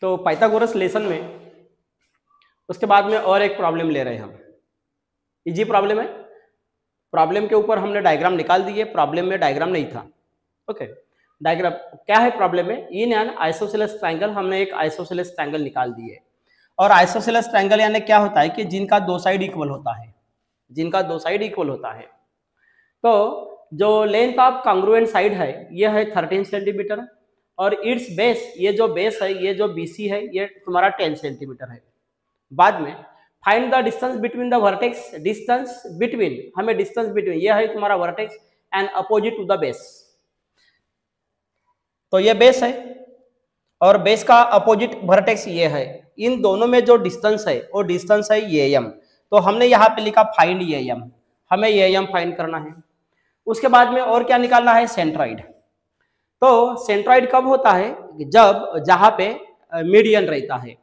तो Pythagoras lesson में उसके बाद में और एक प्रॉब्लम ले रहे हैं हम। इजी प्रॉब्लम है, प्रॉब्लम के ऊपर हमने डायग्राम निकाल दिए, प्रॉब्लम में डायग्राम नहीं था। ओके, डायग्राम क्या है प्रॉब्लम में, इन एन आइसोसेलेस ट्रायंगल, हमने एक आइसोसेलेस ट्रायंगल निकाल दिए। और आइसोसेलेस ट्रायंगल यानी क्या होता है कि जिनका दो साइड इक्वल होता है, जिनका दो साइड इक्वल होता है। तो जो लेंथ ऑफ कांग्रुएंट साइड है ये है 13 सेंटीमीटर, और इट्स बेस, ये जो बेस है, ये जो बीसी है, ये तुम्हारा 10 सेंटीमीटर है। बाद में find the distance between the vertex, distance between, हमें डिस्टेंस बिटवीन, ये है तुम्हारा vertex and opposite to the base. तो ये बेस है और बेस का अपोजिट वर्टेक्स ये है, इन दोनों में जो डिस्टेंस है वो डिस्टेंस है ये एम। तो हमने यहाँ पे लिखा फाइंड ये एम, हमें ये एम फाइंड करना है। उसके बाद में और क्या निकालना है, सेंट्रॉइड। तो सेंट्रॉइड कब होता है, जब जहाँ पे मीडियन रहता है,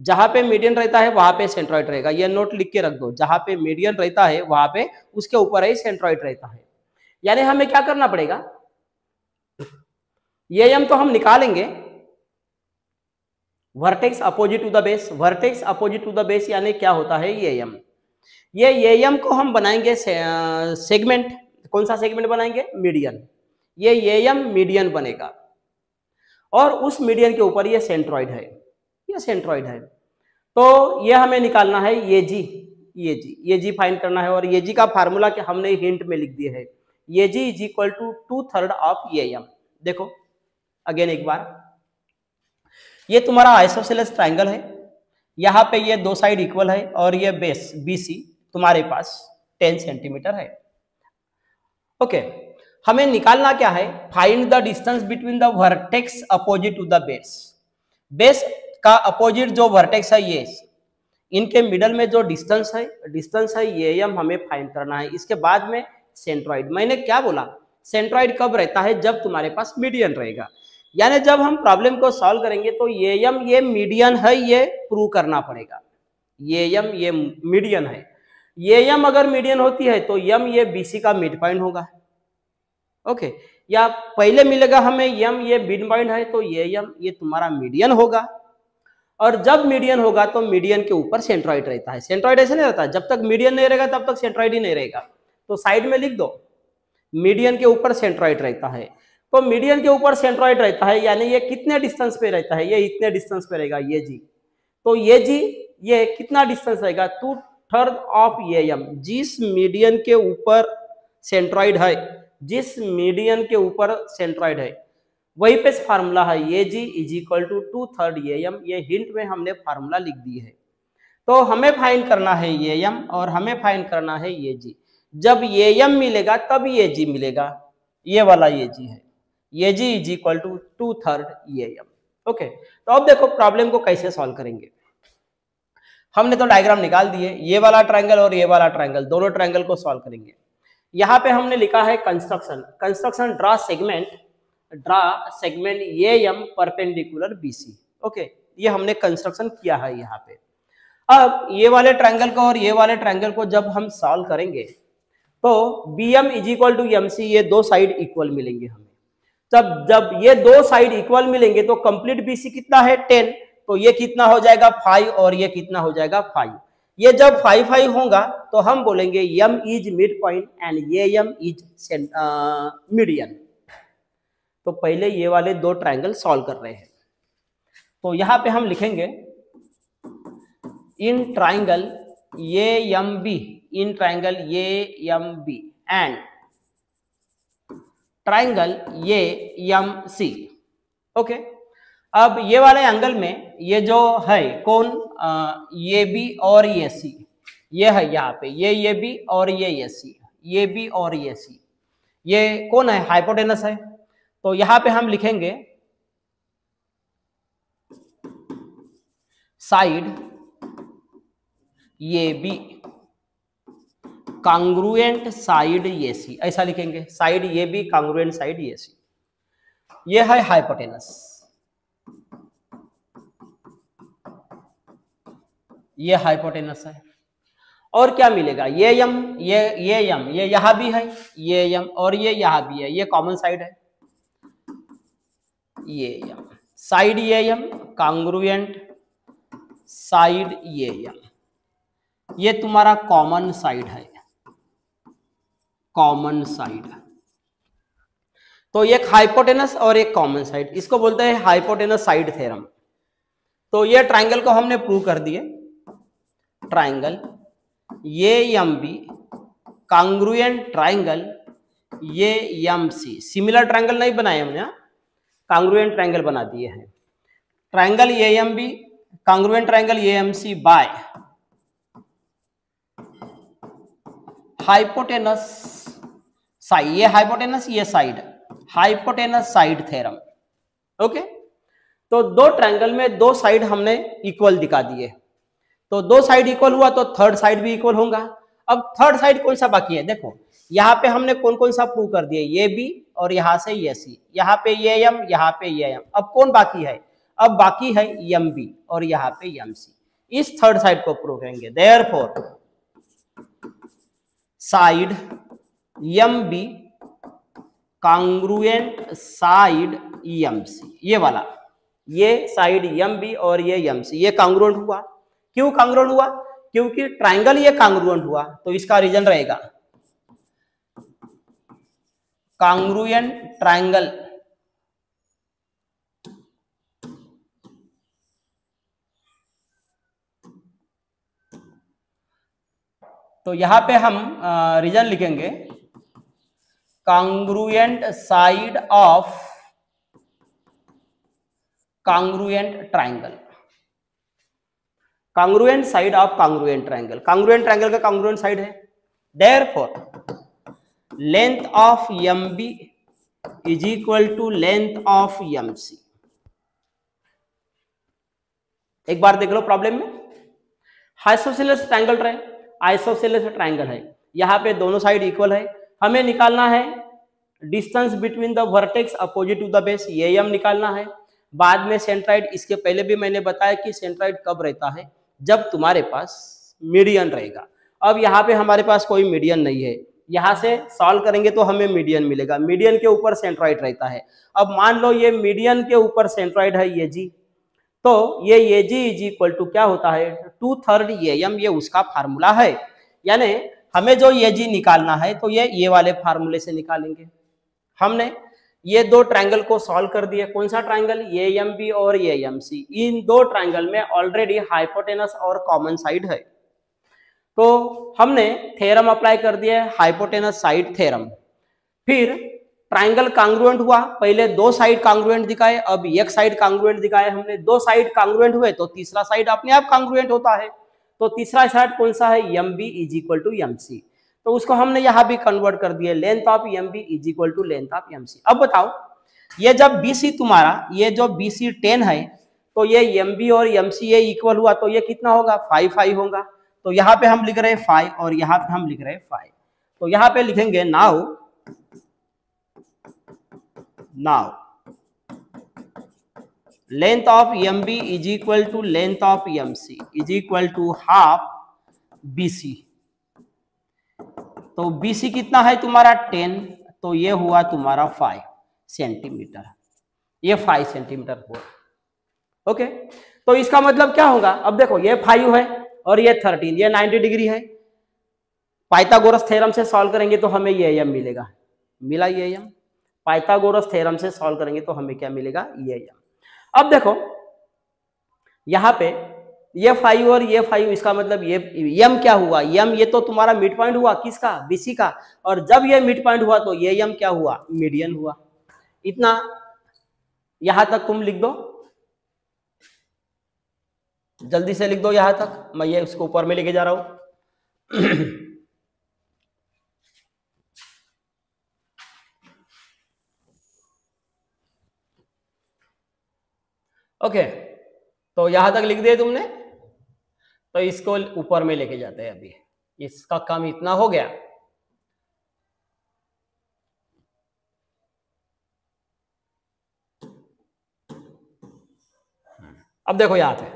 जहाँ पे मीडियन रहता है वहां पे सेंट्रॉइड रहेगा। ये नोट लिख के रख दो, जहाँ पे मीडियन रहता है वहां पे उसके ऊपर ही सेंट्रॉइड रहता है। यानी हमें क्या करना पड़ेगा, ये एम तो हम निकालेंगे, vertex opposite to the base, vertex opposite to the base यानी क्या होता है ये एम। ये एम को हम बनाएंगे सेगमेंट, कौन सा सेगमेंट बनाएंगे, मीडियन। ये एम मीडियन बनेगा और उस मीडियन के ऊपर ये सेंट्रॉइड है, ये सेंट्रॉइड है। तो ये हमें निकालना है ये जी, ये जी फाइंड करना है। और ये जी का फार्मूला क्या हमने हिंट में लिख दिया है, ये जी इज इक्वल टू 2/3 ऑफ ये एम। देखो अगेन एक बार, ये तुम्हारा आइसोसेलेस ट्रायंगल है, यहाँ पे ये दो साइड इक्वल है और ये बेस बीसी तुम्हारे पास 10 सेंटीमीटर है। ओके, हमें निकालना क्या है, find the distance between the vertex opposite to the base. Base का अपोजिट जो वर्टेक्स है ये, इनके मिडल में जो डिस्टेंस है ये एम हमें फाइंड करना है। इसके बाद में सेंट्रॉइड, मैंने क्या बोला, सेंट्रॉइड कब रहता है, जब तुम्हारे पास मीडियन रहेगा। यानी जब हम प्रॉब्लम को सॉल्व करेंगे तो ये एम ये मीडियन है, ये प्रूव करना पड़ेगा। ये एम ये मीडियन है, ये एम अगर मीडियन होती है तो एम ये बीसी का मिड पॉइंट होगा। ओके, या पहले मिलेगा हमें एम ये मिड पॉइंट है तो ये एम ये तुम्हारा मीडियन होगा। और जब मीडियन होगा तो मीडियन के ऊपर सेंट्रॉइड रहता है। सेंट्रॉइड ऐसे नहीं रहता, जब तक मीडियन नहीं रहेगा तब तक सेंट्रॉइड ही नहीं रहेगा। तो साइड में लिख दो, मीडियन के ऊपर सेंट्रॉइड रहता है। तो मीडियन के ऊपर सेंट्रॉइड रहता है यानी ये कितने डिस्टेंस पे रहता है, ये इतने डिस्टेंस पे रहेगा ये जी। तो ये जी ये कितना डिस्टेंस रहेगा, 2/3 ऑफ ये एम। जिस मीडियन के ऊपर सेंट्रॉइड है, जिस मीडियन के ऊपर सेंट्रॉइड है वही पे फार्मूला है ये जी इज इक्वल टू 2/3 ये एम। ये हिंट में हमने फार्मूला लिख दी है। तो हमें फाइंड करना है ये एम और हमें फाइंड करना है ये जी। जब ये एम मिलेगा तब ये जी मिलेगा, ये वाला ये जी है, ये जी इज इक्वल टू 2/3 ये एम। ओके, तो अब देखो प्रॉब्लम को कैसे सॉल्व करेंगे। हमने तो डायग्राम निकाल दिए, ये वाला ट्रायंगल और ये वाला ट्रायंगल, दोनों ट्रायंगल को सॉल्व करेंगे। यहाँ पे हमने लिखा है कंस्ट्रक्शन, कंस्ट्रक्शन ड्रा सेगमेंट ये एम परपेंडिकुलर बीसी। ओके, ये हमने कंस्ट्रक्शन किया है यहाँ पे। अब ये वाले ट्रायंगल को और ये वाले ट्रायंगल को जब हम सॉल्व करेंगे तो B M is equal to M C, ये दो साइड इक्वल मिलेंगे हमें। जब ये दो साइड इक्वल मिलेंगे तो कंप्लीट बीसी कितना है 10, तो ये कितना हो जाएगा 5 और ये कितना हो जाएगा 5। ये जब 5 होगा तो हम बोलेंगे M is mid point and ये एम इज मीडियन। तो पहले ये वाले दो ट्रायंगल सॉल्व कर रहे हैं। तो यहाँ पे हम लिखेंगे इन ट्रायंगल ये एम बी, इन ट्रायंगल ये एम बी एंड ट्रायंगल ये एम सी। ओके, अब ये वाले एंगल में ये जो है कौन, ये बी और ये सी, ये है यहाँ पे ये बी और ये सी, ये बी और ये सी, ये कौन है, हाइपोटेनस है। तो यहाँ पे हम लिखेंगे साइड ये बी कांग्रुएंट साइड ये सी, ऐसा लिखेंगे, साइड ये बी कांग्रुएंट साइड ये सी। ये है हाइपोटेनस, ये हाइपोटेनस है। और क्या मिलेगा, ये एम ये एम, ये यहां भी है ये एम और ये यहां भी है, ये कॉमन साइड है ये M. Side AM, congruent side AM, ये तुम्हारा कॉमन साइड है, कॉमन साइड। तो एक हाइपोटेनस और एक कॉमन साइड, इसको बोलते हैं हाइपोटेनस साइड थ्योरम। तो ये ट्राइंगल को हमने प्रूव कर दिए, triangle AMB congruent triangle AMC, similar triangle नहीं बनाए हमने, कांग्रुएंट ट्राइंगल बना दिए हैं। Triangle AMB congruent triangle AMC by hypotenuse side, ये हाइपोटेनस ये side, hypotenuse side theorem. Okay, तो दो ट्रायंगल में दो साइड हमने इक्वल दिखा दिए, तो दो साइड इक्वल हुआ तो थर्ड साइड भी इक्वल होगा। अब थर्ड साइड कौन सा बाकी है, देखो यहाँ पे हमने कौन कौन सा प्रूव कर दिया, ये बी और यहाँ से ये सी, यहाँ पे ये एम, यहाँ पे ये एम। अब कौन बाकी है, अब बाकी है एम बी और यहाँ पे एम सी, इस थर्ड साइड को प्रूव करेंगे। Therefore side M B congruent side M C, ये वाला, ये साइड एम बी और ये एम सी, ये कांग्रुएंट हुआ। क्यों कांग्रुएंट हुआ, क्योंकि ट्राइंगल ये कांग्रुएंट हुआ, तो इसका रीजन रहेगा कांग्रुएंट ट्राइंगल। तो यहां पे हम रीजन लिखेंगे congruent side of congruent triangle, congruent side of congruent triangle, congruent triangle का कांग्रुएंट साइड है। Therefore length of M B is equal to length of M C. एक बार देख लो प्रॉब्लम में, आइसोसेलेस ट्राइंगल है, आइसोसेलेस ट्राइंगल है, यहाँ पे दोनों साइड इक्वल है, हमें निकालना है distance between the vertex opposite to the base, ये एम निकालना है। बाद में सेंट्राइड, इसके पहले भी मैंने बताया कि सेंट्राइड कब रहता है, जब तुम्हारे पास मीडियन रहेगा। अब यहाँ पे हमारे पास कोई मीडियन नहीं है, यहाँ से सॉल्व करेंगे तो हमें मीडियन मिलेगा, मीडियन के ऊपर सेंट्राइड रहता है। अब मान लो ये मीडियन के ऊपर सेंट्राइड है ये जी, तो ये जी इज इक्वल टू क्या होता है 2/3 एम, ये उसका फार्मूला है। यानी हमें जो ये जी निकालना है तो ये वाले फार्मूले से निकालेंगे। हमने ये दो ट्रायंगल को सॉल्व कर दिया, कौन सा ट्रायंगल, ये एम बी और ये एम सी, इन दो ट्रायंगल में ऑलरेडी हाइपोटेनस और कॉमन साइड है, तो हमने थ्योरम अप्लाई कर दिया हाइपोटेनस साइड थ्योरम। फिर ट्रायंगल कांग्रुएंट हुआ, पहले दो साइड कांग्रुएंट दिखाए, अब एक साइड कांग्रुएंट दिखाए हमने, दो साइड कांग्रुएंट हुए तो तीसरा साइड अपने आप कांग्रुएंट होता है, तो तीसरा साइड कौन सा है, M B is equal to M C, तो उसको हमने यहां भी कन्वर्ट कर दिया, length of M B is equal to length of M C. अब बताओ ये जब बी सी तुम्हारा, ये जो बी सी 10 है, तो ये एम बी और एम सी ये इक्वल हुआ, तो ये कितना होगा 5 होगा, तो यहाँ पे हम लिख रहे हैं 5 और यहाँ पे हम लिख रहे हैं 5, तो यहाँ पे लिखेंगे now length of M B is equal to length of M C is equal to half B C. तो बी सी कितना है तुम्हारा 10, तो ये हुआ तुम्हारा 5 सेंटीमीटर, ये 5 सेंटीमीटर हुआ। ओके, तो इसका मतलब क्या होगा, अब देखो ये 5 है और ये 13, ये 90 डिग्री है। पाइथागोरस थ्योरम से सॉल्व करेंगे तो हमें ये एम मिलेगा, मिला ये एम। पाइथागोरस थ्योरम से सॉल्व करेंगे तो हमें क्या मिलेगा, ये एम। अब देखो यहाँ पे ये 5 और ये 5, इसका मतलब ये एम क्या हुआ, एम ये तो तुम्हारा मिड पॉइंट हुआ किसका, बीसी का, और जब ये मिड पॉइंट हुआ तो ये एम क्या हुआ, मीडियन हुआ। इतना यहां तक तुम लिख दो, जल्दी से लिख दो यहां तक, मैं ये उसको ऊपर में लेके जा रहा हूं। ओके, तो यहां तक लिख दिए तुमने, तो इसको ऊपर में लेके जाते हैं। अभी इसका काम इतना हो गया। अब देखो यहां पे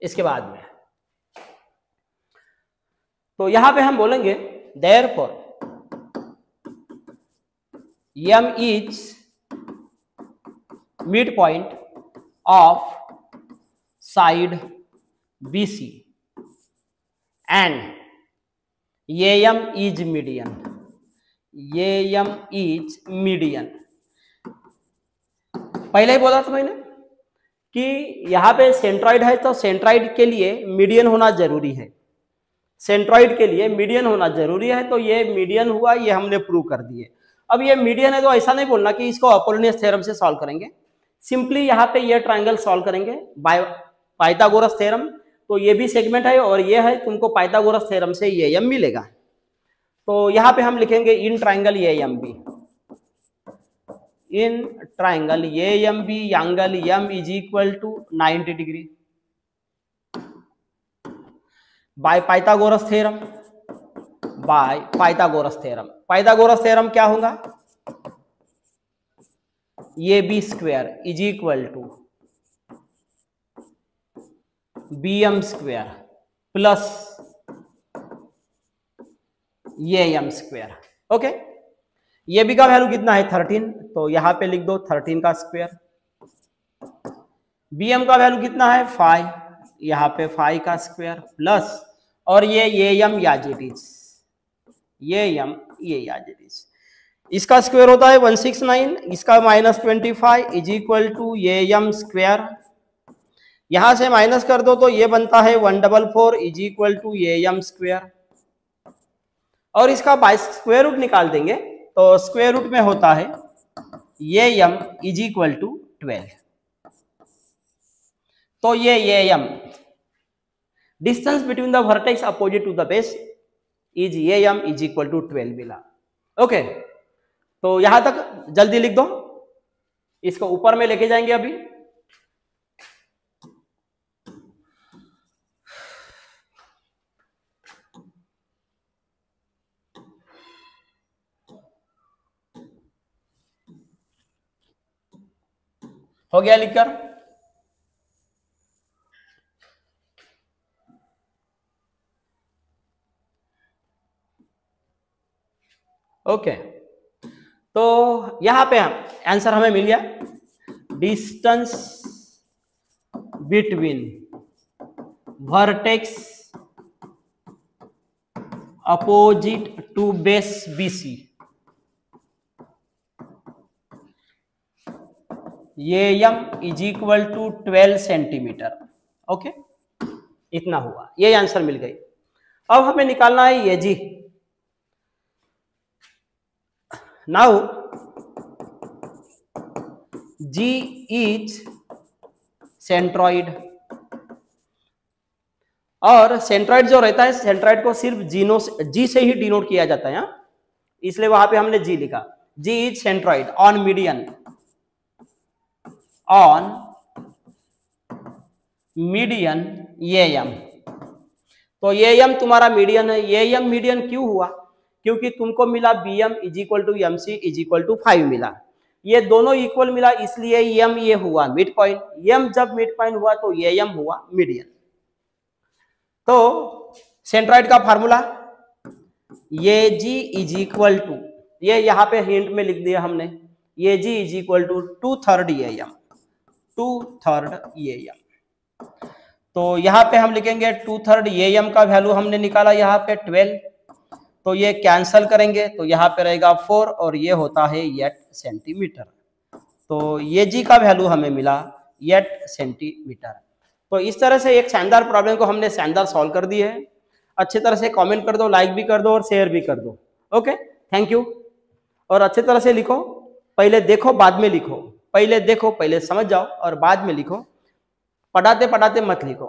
इसके बाद में, तो यहां पे हम बोलेंगे therefore M is mid point of side BC and AM is median. AM is median. पहले ही बोला था मैंने कि यहां पे सेंट्रॉइड है तो सेंट्रॉइड के लिए मीडियन होना जरूरी है, सेंट्रॉइड के लिए मीडियन होना जरूरी है, तो ये मीडियन हुआ, ये हमने प्रूव कर दिए। अब ये मीडियन है तो ऐसा नहीं बोलना कि इसको अपोलोनियस थ्योरम से सॉल्व करेंगे, सिंपली यहाँ पे ये ट्रायंगल सॉल्व करेंगे बाय पाइथागोरस थ्योरम, तो ये भी सेगमेंट है और ये है, तुमको पाइथागोरस थ्योरम से ये m मिलेगा। तो यहाँ पे हम लिखेंगे in triangle AMB, in triangle AMB angle m is equal to 90 degree by Pythagoras theorem, by Pythagoras theorem. Pythagoras theorem क्या होगा, AB square is equal to BM square plus AM square. Okay, ये B का value कितना है 13, तो यहां पे लिख दो 13 का स्क्वायर। BM का वैल्यू कितना है 5, यहाँ पे 5 का स्क्वायर प्लस, और ये AM याज इट इज, ये याज इट इज, इसका स्क्वायर होता है 169, इसका -25 is equal to AM square, यहां से माइनस कर दो तो ये बनता है 144 is equal to AM square, और इसका बाय स्क्वायर रूट निकाल देंगे तो स्क्वायर रूट में होता है AM इज इक्वल टू 12। तो ये AM distance between the vertex opposite to the base is AM is equal to 12 मिला। ओके, तो यहां तक जल्दी लिख दो, इसको ऊपर में लेके जाएंगे अभी। हो गया लिखकर, ओके, तो यहां पे आंसर हमें मिल गया, distance between vertex opposite to base BC, AM is equal to 12 centimetre. Okay, इतना हुआ, ये आंसर मिल गई। अब हमें निकालना है ये G। Now G is centroid, और सेंट्रॉइड जो रहता है, सेंट्रॉइड को सिर्फ G से ही डिनोट किया जाता है, इसलिए वहां पे हमने G लिखा। G is centroid on median, on median AM, तो AM तुम्हारा मीडियन है। AM मीडियन क्यों हुआ, क्योंकि तुमको मिला BM is equal to MC is equal to 5 मिला, ये दोनों इक्वल मिला, इसलिए M ये हुआ मिड पॉइंट। M जब मिड पॉइंट हुआ तो AM हुआ मीडियन। तो सेंट्रॉइड का फार्मूला, ये G इज इक्वल टू, ये यहाँ पे हिंट में लिख दिया हमने, ये G is equal to 2/3 AM, 2/3 AM। तो यहाँ पे हम लिखेंगे 2/3 AM का वैल्यू हमने निकाला यहाँ पे 12, तो ये कैंसल करेंगे तो यहाँ पे रहेगा 4, और ये होता है 8 सेंटीमीटर। तो ये G का वैल्यू हमें मिला 8 सेंटीमीटर। तो इस तरह से एक शानदार प्रॉब्लम को हमने शानदार सॉल्व कर दी है। अच्छी तरह से कमेंट कर दो, लाइक भी कर दो और शेयर भी कर दो। Okay, thank you. और अच्छी तरह से लिखो, पहले देखो बाद में लिखो, पहले देखो, पहले समझ जाओ और बाद में लिखो, पढ़ाते पढ़ाते मत लिखो।